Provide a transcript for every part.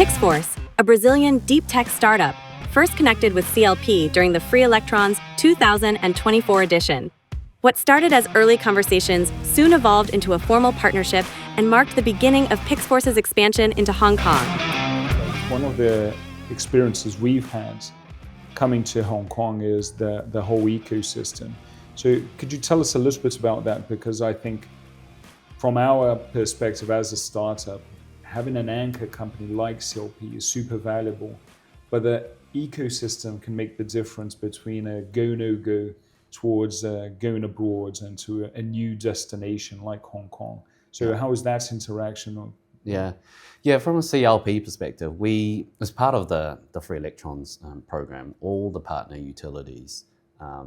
Pix Force, a Brazilian deep tech startup, first connected with CLP during the Free Electrons 2024 edition. What started as early conversations soon evolved into a formal partnership and marked the beginning of Pix Force's expansion into Hong Kong. One of the experiences we've had coming to Hong Kong is the whole ecosystem. So could you tell us a little bit about that? Because I think from our perspective as a startup, having an anchor company like CLP is super valuable, but the ecosystem can make the difference between a go, no go towards going abroad and to a new destination like Hong Kong. So how is that interaction? Yeah. From a CLP perspective, we, as part of the Free Electrons program, all the partner utilities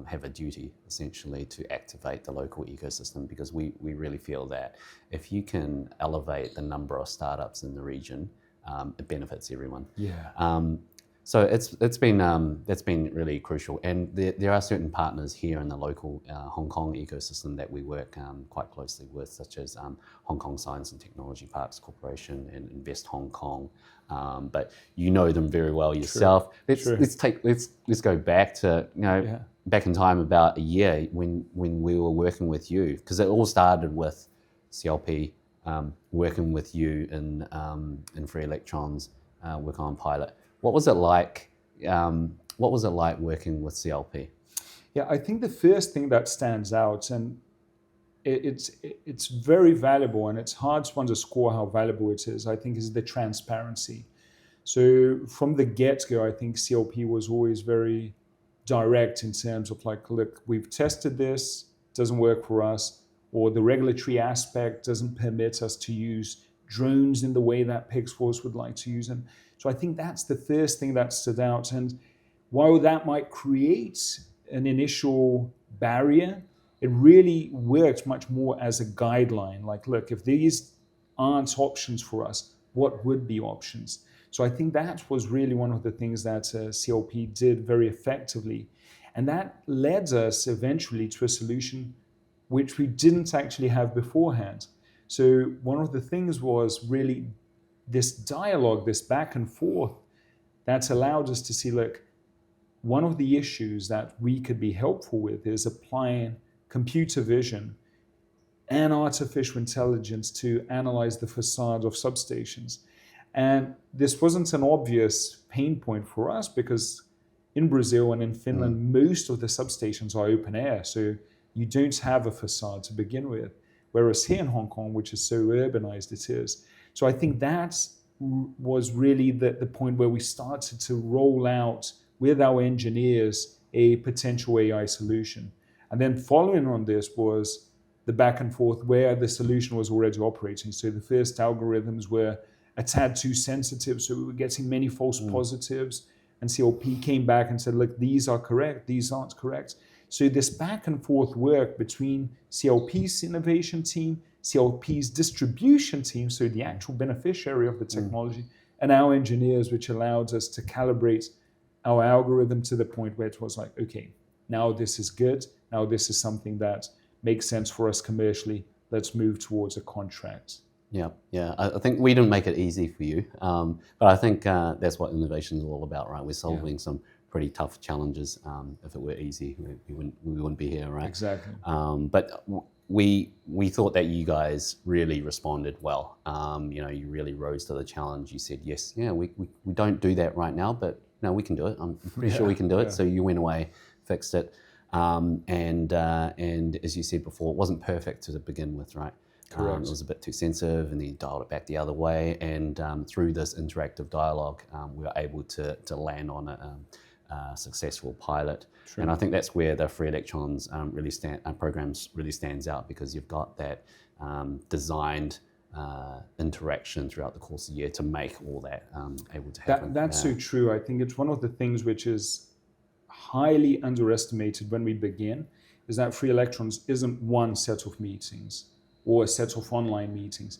have a duty essentially to activate the local ecosystem, because we really feel that if you can elevate the number of startups in the region, it benefits everyone. So that's been really crucial, and there are certain partners here in the local Hong Kong ecosystem that we work quite closely with, such as Hong Kong Science and Technology Parks Corporation and Invest Hong Kong. But you know them very well yourself. Let's go back to back in time about a year when we were working with you, because it all started with CLP working with you in Free Electrons, work on pilot. What was it like? What was it like working with CLP? Yeah, I think the first thing that stands out, and it's very valuable, and it's hard to underscore how valuable it is, I think, is the transparency. So from the get-go, I think CLP was always very direct in terms of like, look, we've tested this, doesn't work for us, or the regulatory aspect doesn't permit us to use drones in the way that Pix Force would like to use them. So I think that's the first thing that stood out. And while that might create an initial barrier, it really worked much more as a guideline. Like, look, if these aren't options for us, what would be options? So I think that was really one of the things that CLP did very effectively. And that led us eventually to a solution which we didn't actually have beforehand. So one of the things was really this dialogue, this back and forth, that's allowed us to see, look, one of the issues that we could be helpful with is applying computer vision and artificial intelligence to analyze the facade of substations. And this wasn't an obvious pain point for us, because in Brazil and in Finland, most of the substations are open air, so you don't have a facade to begin with. Whereas here in Hong Kong, which is so urbanized it is. So I think that was really the point where we started to roll out with our engineers a potential AI solution. And then following on this was the back and forth where the solution was already operating. So the first algorithms were a tad too sensitive, so we were getting many false positives. And CLP came back and said, look, these are correct, these aren't correct. So this back and forth work between CLP's innovation team, CLP's distribution team, so the actual beneficiary of the technology, and our engineers, which allowed us to calibrate our algorithm to the point where it was like, okay, now this is good. Now this is something that makes sense for us commercially. Let's move towards a contract. Yeah. I think we didn't make it easy for you, but I think that's what innovation is all about, right? We're solving some pretty tough challenges. If it were easy, we wouldn't be here, right? Exactly. But we thought that you guys really responded well. You really rose to the challenge. You said, yes, we don't do that right now, but no, we can do it. I'm pretty sure we can do it. So you went away, fixed it, and as you said before, it wasn't perfect to begin with, right? Correct. It was a bit too sensitive, and then you dialed it back the other way. And through this interactive dialogue, we were able to land on a successful pilot. True. And I think that's where the Free Electrons programs really stands out, because you've got that designed interaction throughout the course of the year to make all that able to happen. That's so true. I think it's one of the things which is highly underestimated when we begin, is that Free Electrons isn't one set of meetings or a set of online meetings.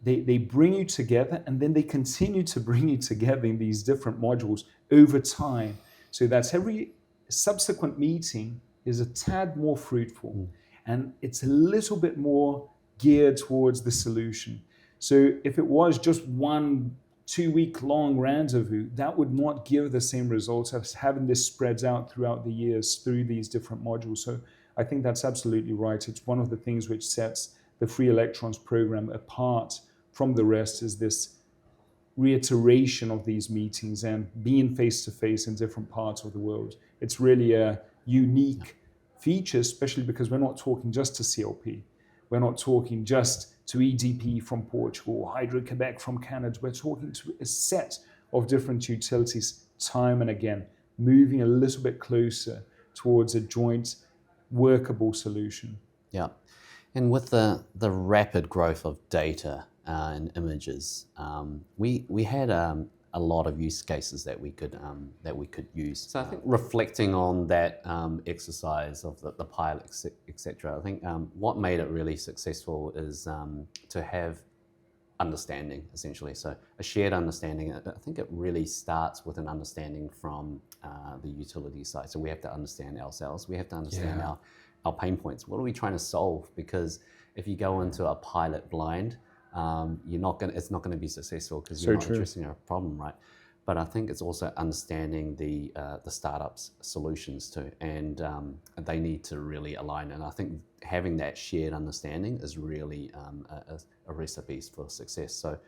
They bring you together, and then they continue to bring you together in these different modules over time. So that every subsequent meeting is a tad more fruitful, and it's a little bit more geared towards the solution. So if it was just one 2-week-long rendezvous, that would not give the same results as having this spread out throughout the years through these different modules. So I think that's absolutely right. It's one of the things which sets the Free Electrons program apart from the rest, is this reiteration of these meetings and being face-to-face in different parts of the world. It's really a unique feature, especially because we're not talking just to CLP. We're not talking just to EDP from Portugal, Hydro-Quebec from Canada. We're talking to a set of different utilities time and again, moving a little bit closer towards a joint workable solution. Yeah. And with the rapid growth of data and images, we had a lot of use cases that we could use. So I think reflecting on that exercise of the pilot, etc. I think what made it really successful is to have understanding, essentially. So a shared understanding. I think it really starts with an understanding from the utility side. So we have to understand ourselves. We have to understand our pain points. What are we trying to solve? Because if you go into a pilot blind, it's not going to be successful because you're not addressing a problem, right? But I think it's also understanding the startups' solutions too, and they need to really align. And I think having that shared understanding is really a recipe for success. So,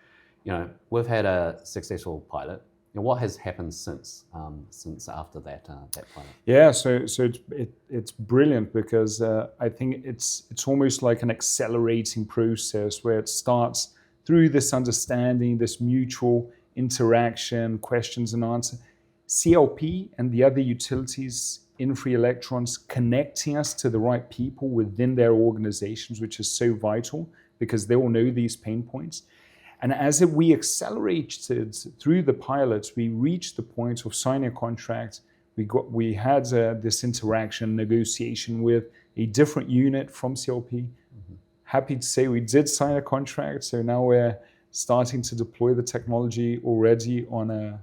we've had a successful pilot. What has happened since after that pilot? Yeah, so it's brilliant because I think it's almost like an accelerating process where it starts through this understanding, this mutual interaction, questions and answers. CLP and the other utilities in Free Electrons connecting us to the right people within their organizations, which is so vital because they all know these pain points. And as we accelerated through the pilots, we reached the point of signing a contract. We had this interaction, negotiation with a different unit from CLP. Mm-hmm. Happy to say we did sign a contract, so now we're starting to deploy the technology already on an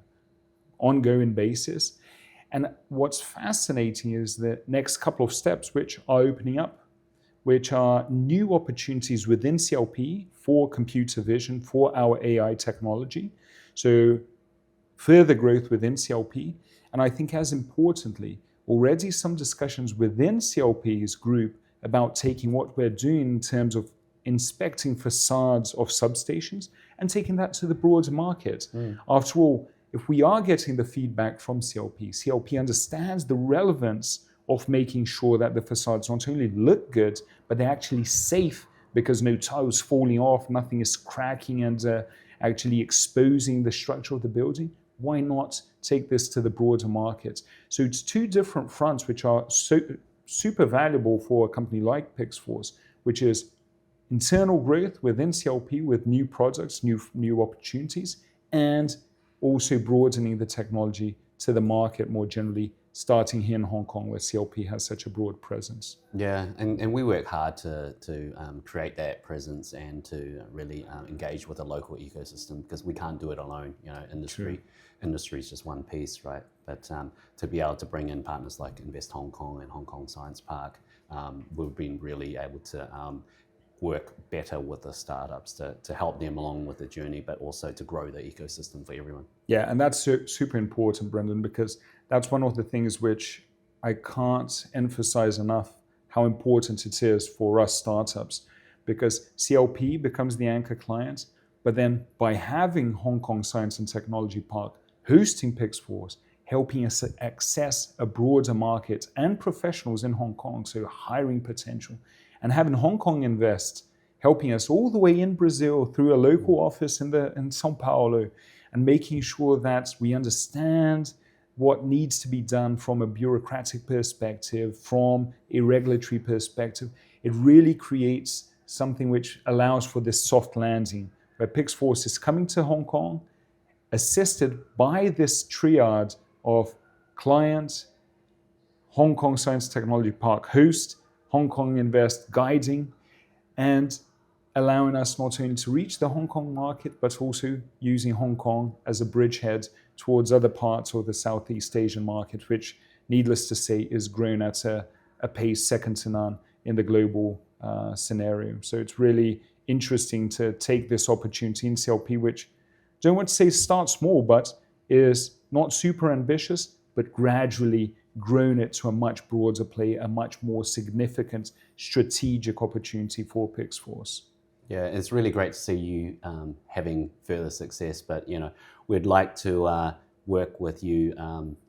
ongoing basis. And what's fascinating is the next couple of steps which are opening up, which are new opportunities within CLP for computer vision, for our AI technology. So further growth within CLP. And I think as importantly, already some discussions within CLP's group about taking what we're doing in terms of inspecting facades of substations and taking that to the broader market. After all, if we are getting the feedback from CLP understands the relevance of making sure that the facades not only look good, but they're actually safe because no tiles falling off, nothing is cracking and actually exposing the structure of the building. Why not take this to the broader market? So it's two different fronts which are super valuable for a company like PixForce, which is internal growth within CLP with new products, new opportunities, and also broadening the technology to the market more generally, starting here in Hong Kong where CLP has such a broad presence. Yeah, and we work hard to create that presence and to really engage with the local ecosystem because we can't do it alone. Industry is just one piece, right? But to be able to bring in partners like Invest Hong Kong and Hong Kong Science Park, we've been really able to work better with the startups to help them along with the journey, but also to grow the ecosystem for everyone. Yeah, and that's super important, Brendon, because that's one of the things which I can't emphasize enough how important it is for us startups, because CLP becomes the anchor client, but then by having Hong Kong Science and Technology Park hosting PixForce, helping us access a broader market and professionals in Hong Kong, so hiring potential, and having Hong Kong Invest helping us all the way in Brazil through a local office in São Paulo, and making sure that we understand what needs to be done from a bureaucratic perspective, from a regulatory perspective. It really creates something which allows for this soft landing, where PixForce is coming to Hong Kong, assisted by this triad of client, Hong Kong Science Technology Park host, Hong Kong Invest guiding, and allowing us not only to reach the Hong Kong market, but also using Hong Kong as a bridgehead towards other parts of the Southeast Asian market, which, needless to say, is grown at a pace second to none in the global scenario. So it's really interesting to take this opportunity in CLP, which don't want to say start small, but is not super ambitious, but gradually grown it to a much broader play, a much more significant strategic opportunity for PixForce. Yeah, it's really great to see you having further success, but we'd like to work with you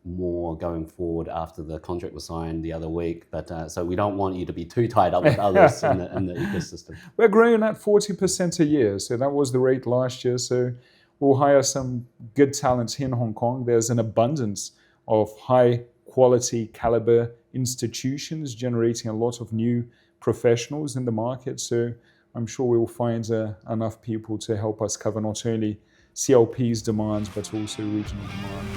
more going forward after the contract was signed the other week. But so we don't want you to be too tied up with others in the ecosystem. We're growing at 40% a year, so that was the rate last year. So we'll hire some good talent here in Hong Kong. There's an abundance of high quality caliber institutions generating a lot of new professionals in the market. So I'm sure we'll find enough people to help us cover not only CLP's demands, but also regional demand.